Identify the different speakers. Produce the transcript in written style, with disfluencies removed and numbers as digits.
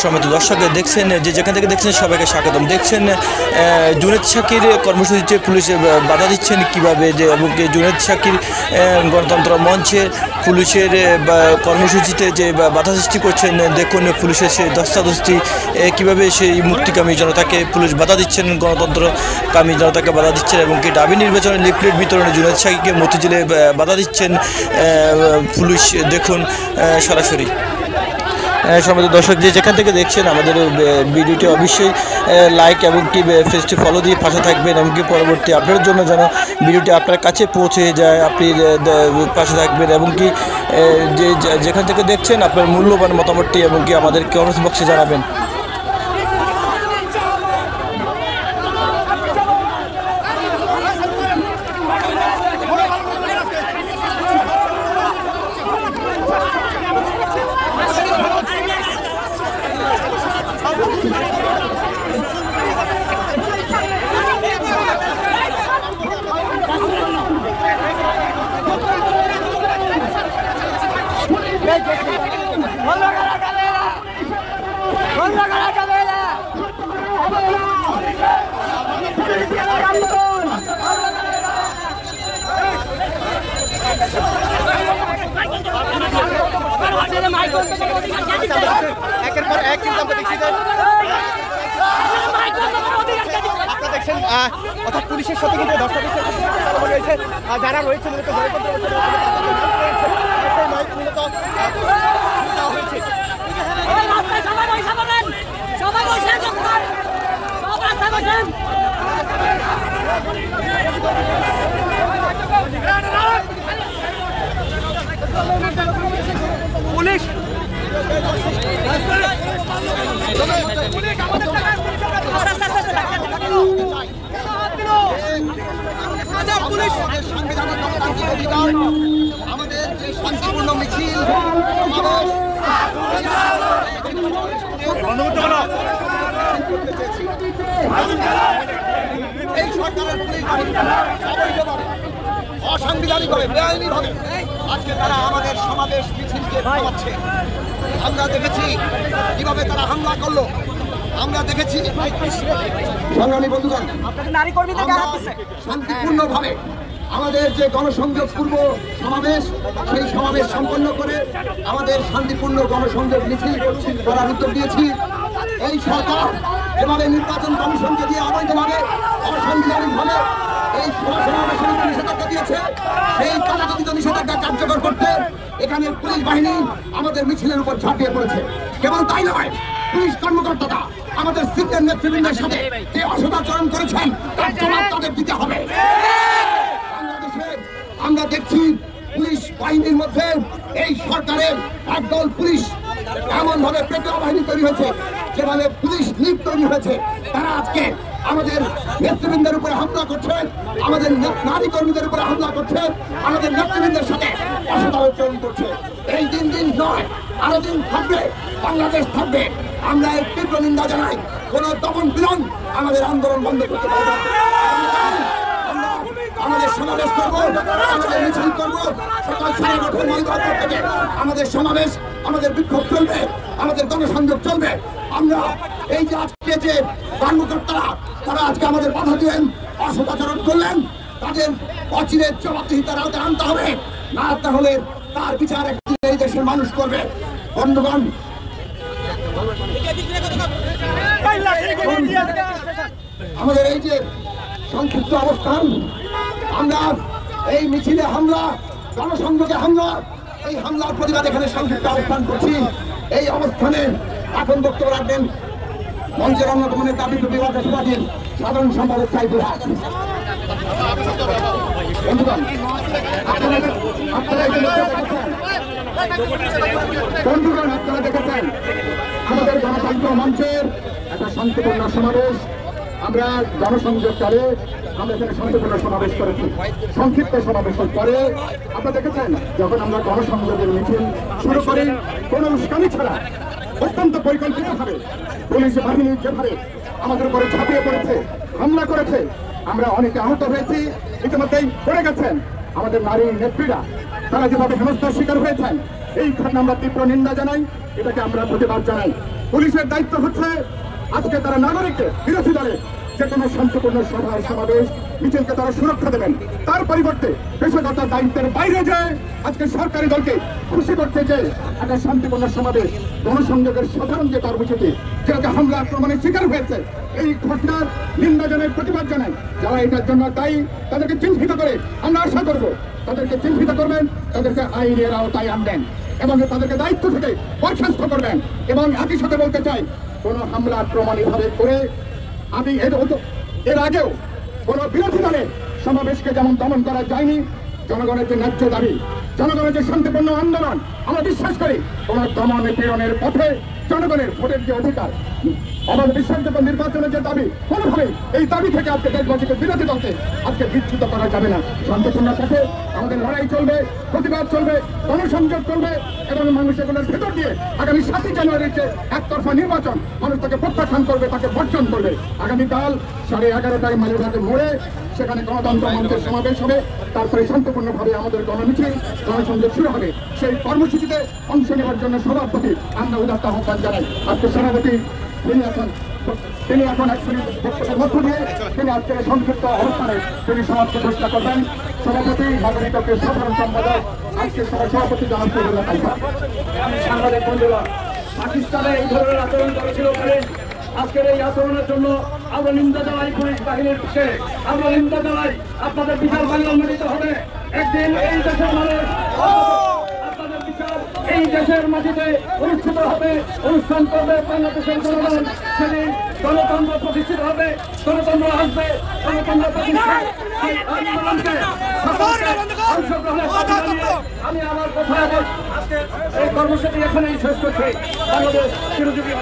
Speaker 1: সম্মানিত দর্শক দেখছেন যে যেখান থেকে দেখছেন সবাইকে স্বাগতম। দেখছেন জুনেদ সাকির কর্মসূচিতে পুলিশ বাধা দিচ্ছেন কীভাবে, যে এবং জুনেদ সাকির গণতন্ত্র মঞ্চে পুলিশের কর্মসূচিতে যে বাধা সৃষ্টি করছেন। দেখুন পুলিশের সেই ধস্তাধস্তি কীভাবে সেই মুক্তিকামী জনতাকে পুলিশ বাধা দিচ্ছেন, গণতন্ত্রকামী জনতাকে বাধা দিচ্ছেন এবং কি দাবি নির্বাচনের লিফলেট বিতরণে জুনেদ সাকিরকে মতিঝিলে বাধা দিচ্ছেন পুলিশ। দেখুন সরাসরি। সম্মানিত দর্শক যে যেখান থেকে দেখছেন আমাদের ভিডিওটি অবশ্যই লাইক এবং কি পেজটি ফলো দিয়ে পাশে থাকবেন, এমনকি পরবর্তী আপডেটের জন্য যেন ভিডিওটি আপনার কাছে পৌঁছে যায় আপনি পাশে থাকবেন, এবং কি যে যেখান থেকে দেখছেন আপনার মূল্যবান মতামতটি এবং কি আমাদের কমেন্টস বক্সে জানাবেন।
Speaker 2: একের পর এক কিন্তু আমরা দেখছি দেখছেন অর্থাৎ পুলিশের সাথে কিন্তু রয়েছে যারা রয়েছে মূলত পুলিশ আমাদের যে শান্তিপূর্ণ মিছিল এই সরকারের অসাংবিধানিক ভাবে বেআইনি ভাবে আজকে তারা আমাদের সমাবেশ মিছিলকে থামাচ্ছে। আমরা দেখেছি কিভাবে তারা হামলা করলো, আমরা দেখেছি সংগ্রামী বন্ধুগণ শান্তিপূর্ণ ভাবে আমাদের যে গণসংযোগ পূর্ব সমাবেশ সেই সমাবেশ সম্পন্ন করে আমাদের শান্তিপূর্ণ গণসংযোগ মিছিল করার উদ্যোগ দিয়েছি। এই সরকার যেভাবে নির্বাচন কমিশনকে দিয়ে অবৈধভাবে অসাংবিধানিকভাবে এই সমাবেশের নিষেধাজ্ঞা দিয়েছে, সেই কারাকথিত নিষেধাজ্ঞা কার্যকর করতে এখানে পুলিশ বাহিনী আমাদের মিছিলের উপর ঝাঁপিয়ে পড়েছে। কেবল তাই নয়, পুলিশ কর্মকর্তারা আমাদের সিনিয়র নেতৃবৃন্দের সাথে যে অসদাচরণ করেছেন তার জবাব তাদের দিতে হবে। বাংলাদেশে আমরা দেখছি পুলিশ বাহিনীর মধ্যে এই সরকারের একদল পুলিশ এমন ভাবে পেটোয়া বাহিনী তৈরি হয়েছে, যেভাবে পুলিশ লীগ তৈরি হয়েছে। তারা আজকে আমাদের নেতৃবৃন্দের উপরে হামলা করছে, আমাদের নারী কর্মীদের উপরে হামলা করছে, আমাদের নেতৃবৃন্দের সাথে অসদাচরণ করছে। এই দিন নয়, আরো দিন থাকবে, বাংলাদেশ থাকবে। আমরা এই তীব্র নিন্দা জানাই। কোন দমন পীড়ন আমাদের আন্দোলন বন্ধ করতে পারবে না। আমাদের সমাবেশ করবো, আমাদের মিছিল করবো, সকাল 9:30 মধ্যে থেকে আমাদের সমাবেশ, আমাদের বিক্ষোভ চলবে, আমাদের গণসংযোগ চলবে। আমরা এই যে আজকে যে কর্মকর্তারা তারা আজকে আমাদের বাধা দিলেন, অসদাচরণ করলেন, তাদের অচিরের জবাবদিহিতার আওতায় আনতে হবে। না তাহলে তার বিচার একদিন এই দেশের মানুষ করবে। বন্ধুগণ, আমাদের এই যে সংক্ষিপ্ত অবস্থান, আমরা এই মিছিলে হামলা, গণসংযোগে হামলা, এই হামলার প্রতিবাদ এখানে সংক্ষিপ্ত অবস্থান করছি। এই অবস্থানে এখন বক্তব্য রাখবেন মঞ্চের অন্যতম নেতা বিপ্লবী পার্টির সাধারণ সম্পাদক সাইফুল হক। বন্ধুগণ, আপনারা দেখেছেন আমাদের গণতন্ত্র মঞ্চের একটা শান্তিপূর্ণ সমাবেশ। আমরা জনসংযোগকালে আমরা এখানে শান্তিপূর্ণ সমাবেশ করেছি। সংক্ষিপ্ত সমাবেশের পরে আপনারা দেখেছেন যখন আমরা গণসংযোগের মিছিল শুরু করি, কোন উস্কানি ছাড়া অত্যন্ত পরিকল্পিতভাবে পুলিশ বাহিনী যেভাবে আমাদের উপরে ঝাঁপিয়ে পড়েছে, হামলা করেছে, আমরা অনেকে আহত হয়েছি, ইতিমধ্যেই পড়ে গেছেন আমাদের নারী নেত্রীরা, তারা যেভাবে হেনস্থার শিকার হয়েছেন, এই ঘটনা আমরা তীব্র নিন্দা জানাই, এটাকে আমরা প্রতিবাদ জানাই।
Speaker 3: পুলিশের দায়িত্ব হচ্ছে আজকে তারা নাগরিককে বিরোধী দলে যে কোনো শান্তিপূর্ণ সভা সমাবেশ মিছিলকে তারা সুরক্ষা দেবেন। তার পরিবর্তে পেশাগত দায়িত্বের বাইরে যায় আজকে সরকারি দলকে খুশি করতে যে একটা শান্তিপূর্ণ সমাবেশ গণসংযোগের সাধারণ যে কর্মসূচি যেটাকে হামলা আক্রমণের শিকার হয়েছে, এই ঘটনার নিন্দা জানায়, প্রতিবাদ জানায়। যারা এটার জন্য দায়ী তাদেরকে চিহ্নিত করে আমরা আশা করব তাদেরকে চিহ্নিত করবেন, তাদেরকে আইনের আওতায় আনবেন এবং তাদেরকে দায়িত্ব থেকে বরখাস্ত করবেন। এবং একই সাথে বলতে চাই, কোনো হামলা আক্রমণ এভাবে করে আমি এর আগেও কোন বিরোধী দলের সমাবেশকে যেমন দমন করা যায়নি, জনগণের যে ন্যায্য দাবি, জনগণের যে শান্তিপূর্ণ আন্দোলন, আমরা বিশ্বাস করি কোন দমন পীড়নের পথে জনগণের ভোটের যে অধিকার, আমাদের বিশ্বাসযোগ্য নির্বাচনের যে দাবি, কোনোভাবেই এই দাবি থেকে আজকে দেশবাসীকে বিরোধী দলকে আজকে বিচ্যুত করা যাবে না। শান্তিপূর্ণ পথে আমাদের লড়াই চলবে, প্রতিবাদ চলবে, গণসংযোগ চলবে এবং মানুষ এগুলোর ভেতর দিয়ে আগামী 7ই জানুয়ারির যে একতরফা নির্বাচন মানুষ তাকে প্রত্যাখ্যান করবে, তাকে বর্জন করবে। আগামীকাল 11:30টায় মালিবাগের মোড়ে সেখানে গণতন্ত্র মঞ্চের সমাবেশ হবে, তারপরে শান্তিপূর্ণভাবে আমাদের গণমিছিল গণসংযোগ শুরু হবে। সেই কর্মসূচিতে অংশ নেওয়ার জন্য সবার প্রতি আমরা উদাত্ত আহ্বান জানাই। আজকে সভাপতি তিনি এখন এক বক্তব্যের মধ্য দিয়ে তিনি আজকের সংক্ষিপ্ত অবস্থানে তিনি সমাজকে ঘোষণা করবেন। সভাপতি নাগরিকের সাধারণ সম্পাদক আজকে সভাপতি জানান
Speaker 4: সাংবাদিক বন্ধুরা, পাকিস্তানে এই ধরনের আচরণ করেছিল বলে আজকের এই আচরণের জন্য আমরা নিন্দা জানাই পুলিশ বাহিনীর পক্ষে। আমরা নিন্দা জানাই, আপনাদের বিচার বাংলাদেশিত হবে। একদিন এই দেশের মানুষ আপনাদের বিচার এই দেশের মাটিতে অনুষ্ঠিত হবে, অনুষ্ঠান করবে বাংলাদেশের জনগণ। সেদিন গণতন্ত্র প্রতিষ্ঠিত হবে, গণতন্ত্র আসবে, গণতন্ত্র প্রতিষ্ঠা আন্দোলনকে অংশগ্রহণের আমি আমার কথা আজকে এই কর্মসূচি এখানেই শেষ করছি। বাংলাদেশ চিরজীবী।